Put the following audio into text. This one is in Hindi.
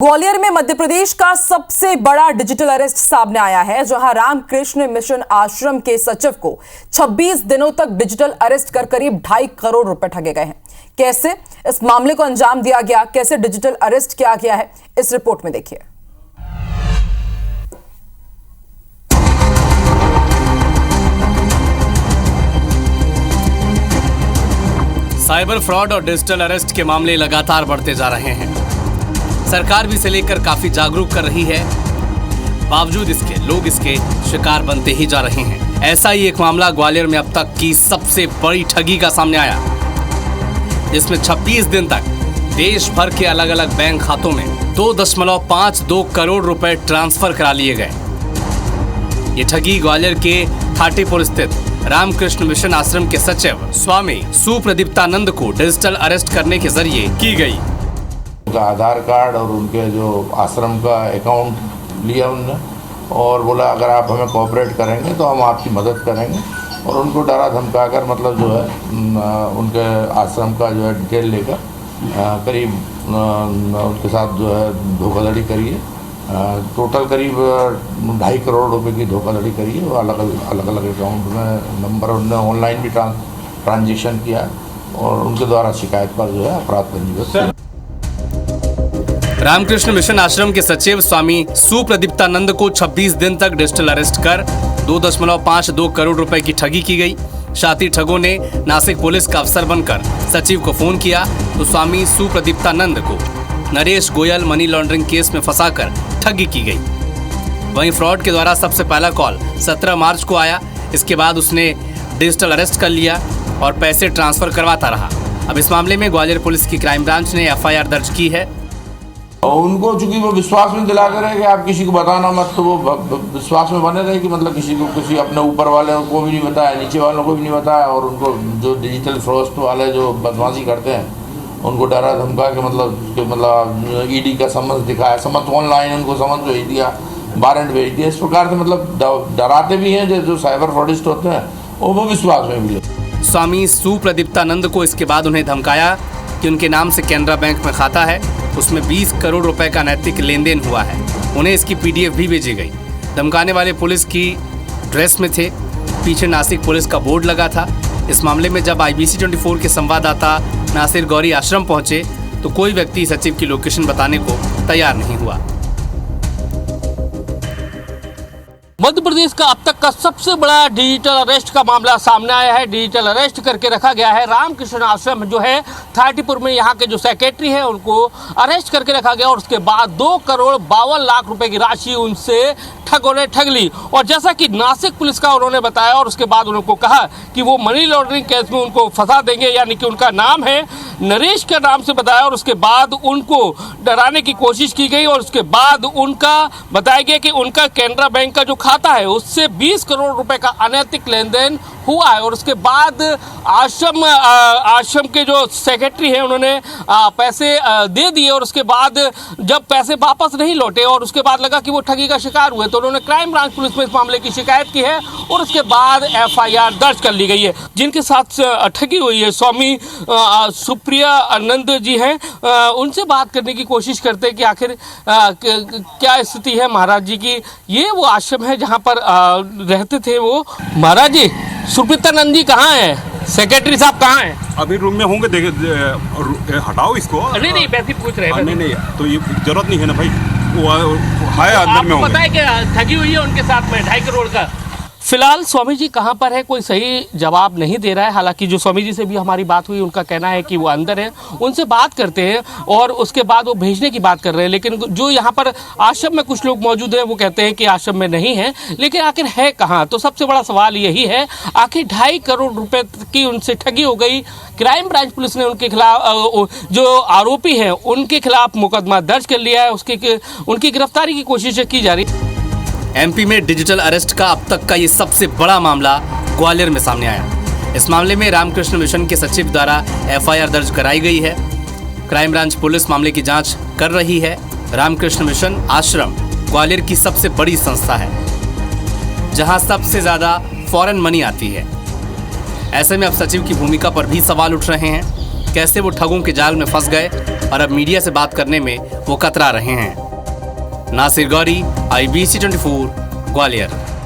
ग्वालियर में मध्य प्रदेश का सबसे बड़ा डिजिटल अरेस्ट सामने आया है, जहां रामकृष्ण मिशन आश्रम के सचिव को 26 दिनों तक डिजिटल अरेस्ट कर करीब 2.5 करोड़ रुपए ठगे गए हैं। कैसे इस मामले को अंजाम दिया गया, कैसे डिजिटल अरेस्ट किया गया है, इस रिपोर्ट में देखिए। साइबर फ्रॉड और डिजिटल अरेस्ट के मामले लगातार बढ़ते जा रहे हैं। सरकार भी इसे लेकर काफी जागरूक कर रही है, बावजूद इसके लोग इसके शिकार बनते ही जा रहे हैं। ऐसा ही एक मामला ग्वालियर में अब तक की सबसे बड़ी ठगी का सामने आया, जिसमें 26 दिन तक देश भर के अलग अलग बैंक खातों में 2.52 करोड़ रुपए ट्रांसफर करा लिए गए। ये ठगी ग्वालियर के थाटीपुर स्थित रामकृष्ण मिशन आश्रम के सचिव स्वामी सुप्रदीप्तानंद को डिजिटल अरेस्ट करने के जरिए की गई। उनका आधार कार्ड और उनके जो आश्रम का अकाउंट लिया उनने और बोला अगर आप हमें कोऑपरेट करेंगे तो हम आपकी मदद करेंगे, और उनको डरा धमका कर मतलब जो है उनके आश्रम का जो है डिटेल लेकर करीब उनके साथ जो है धोखाधड़ी करी है। टोटल करीब 2.5 करोड़ रुपए की धोखाधड़ी करी है। वो अलग अलग अकाउंट में नंबर उनने ऑनलाइन भी ट्रांजेक्शन किया और उनके द्वारा शिकायत पर जो है अपराध पंजीबद्ध। रामकृष्ण मिशन आश्रम के सचिव स्वामी सुप्रदीप्तानंद को 26 दिन तक डिजिटल अरेस्ट कर 2.52 करोड़ रुपए की ठगी की गई। शातिर ठगों ने नासिक पुलिस का अफसर बनकर सचिव को फोन किया तो स्वामी सुप्रदीप्तानंद को Naresh Goyal money laundering case में फंसाकर ठगी की गई। वहीं फ्रॉड के द्वारा सबसे पहला कॉल 17 मार्च को आया। इसके बाद उसने डिजिटल अरेस्ट कर लिया और पैसे ट्रांसफर करवाता रहा। अब इस मामले में ग्वालियर पुलिस की क्राइम ब्रांच ने FIR दर्ज की है। और उनको चूंकि वो विश्वास में दिला कर कि आप किसी को बताना मत, तो वो विश्वास में बने रहे कि मतलब किसी अपने ऊपर वाले को भी नहीं बताया, नीचे वालों को भी नहीं बताया, और उनको जो डिजिटल फ्रॉड वाले जो बदमाशी करते हैं उनको डरा धमका के मतलब ED का समन्स दिखाया, समन्स ऑनलाइन उनको समन्स भेज दिया, वारंट भेज दिया। इस प्रकार से मतलब डराते भी हैं जो साइबर फ्रॉडिस्ट होते हैं, और वो विश्वास में भी ले। स्वामी सुप्रदीप्तानंद को इसके बाद उन्हें धमकाया कि उनके नाम से कैनरा बैंक में खाता है, उसमें 20 करोड़ रुपए का अनैतिक लेन देन हुआ है। उन्हें इसकी PDF भी भेजी गई। धमकाने वाले पुलिस की ड्रेस में थे, पीछे नासिक पुलिस का बोर्ड लगा था। इस मामले में जब IBC 24 के संवाददाता नासिर गौरी आश्रम पहुंचे तो कोई व्यक्ति सचिव की लोकेशन बताने को तैयार नहीं हुआ। मध्य प्रदेश का अब तक का सबसे बड़ा डिजिटल अरेस्ट का मामला सामने आया है। डिजिटल अरेस्ट करके रखा गया है। रामकृष्ण आश्रम जो है थाटीपुर में, यहाँ के जो सेक्रेटरी हैं उनको अरेस्ट करके रखा गया, और उसके बाद 2 करोड़ 52 लाख रुपए की राशि उनसे ठगों ने ठग ली। और जैसा कि नासिक पुलिस का उन्होंने बताया, और उसके बाद उनको कहा कि वो मनी लॉन्ड्रिंग केस में उनको फंसा देंगे, यानी कि उनका नाम है नरेश के नाम से बताया, और उसके बाद उनको डराने की कोशिश की गई, और उसके बाद उनका बताया गया कि उनका कैनरा बैंक का जो खाता है उससे 20 करोड़ रुपए का अनैतिक लेन देन हुआ है। और उसके बाद आश्रम के जो सेक्रेटरी हैं उन्होंने पैसे दे दिए, और उसके बाद जब पैसे वापस नहीं लौटे और उसके बाद लगा कि वो ठगी का शिकार हुए, तो उन्होंने क्राइम ब्रांच पुलिस में इस मामले की शिकायत की है, और उसके बाद FIR दर्ज कर ली गई है। जिनके साथ ठगी हुई है स्वामी सुप्रियानंद जी हैं, उनसे बात करने की कोशिश करते हैं कि आखिर क्या स्थिति है महाराज जी की। ये वो आश्रम है जहाँ पर रहते थे वो। महाराज जी, सुप्रियानंद जी कहाँ हैं? सेक्रेटरी साहब कहाँ हैं? अभी रूम में होंगे, हटाओ इसको। नहीं वैसे पूछ रहे हैं। नहीं तो ये जरूरत नहीं है ना भाई, वो है अंदर में होंगे। पता है कि ठगी हुई है उनके साथ में 2.5 करोड़ का। फिलहाल स्वामी जी कहाँ पर है कोई सही जवाब नहीं दे रहा है। हालांकि जो स्वामी जी से भी हमारी बात हुई, उनका कहना है कि वो अंदर है, उनसे बात करते हैं और उसके बाद वो भेजने की बात कर रहे हैं। लेकिन जो यहाँ पर आश्रम में कुछ लोग मौजूद हैं वो कहते हैं कि आश्रम में नहीं है, लेकिन आखिर है कहाँ? तो सबसे बड़ा सवाल यही है, आखिर 2.5 करोड़ रुपए की उनसे ठगी हो गई। क्राइम ब्रांच पुलिस ने उनके खिलाफ, जो आरोपी हैं उनके खिलाफ मुकदमा दर्ज कर लिया है, उनकी गिरफ्तारी की कोशिश की जा रही है। MP में डिजिटल अरेस्ट का अब तक का ये सबसे बड़ा मामला ग्वालियर में सामने आया। इस मामले में रामकृष्ण मिशन के सचिव द्वारा FIR दर्ज कराई गई है। क्राइम ब्रांच पुलिस मामले की जांच कर रही है। रामकृष्ण मिशन आश्रम ग्वालियर की सबसे बड़ी संस्था है, जहां सबसे ज्यादा फॉरेन मनी आती है। ऐसे में अब सचिव की भूमिका पर भी सवाल उठ रहे हैं। कैसे वो ठगों के जाल में फंस गए, और अब मीडिया से बात करने में वो कतरा रहे हैं। नासिर गौरी, IBC 24, ग्वालियर।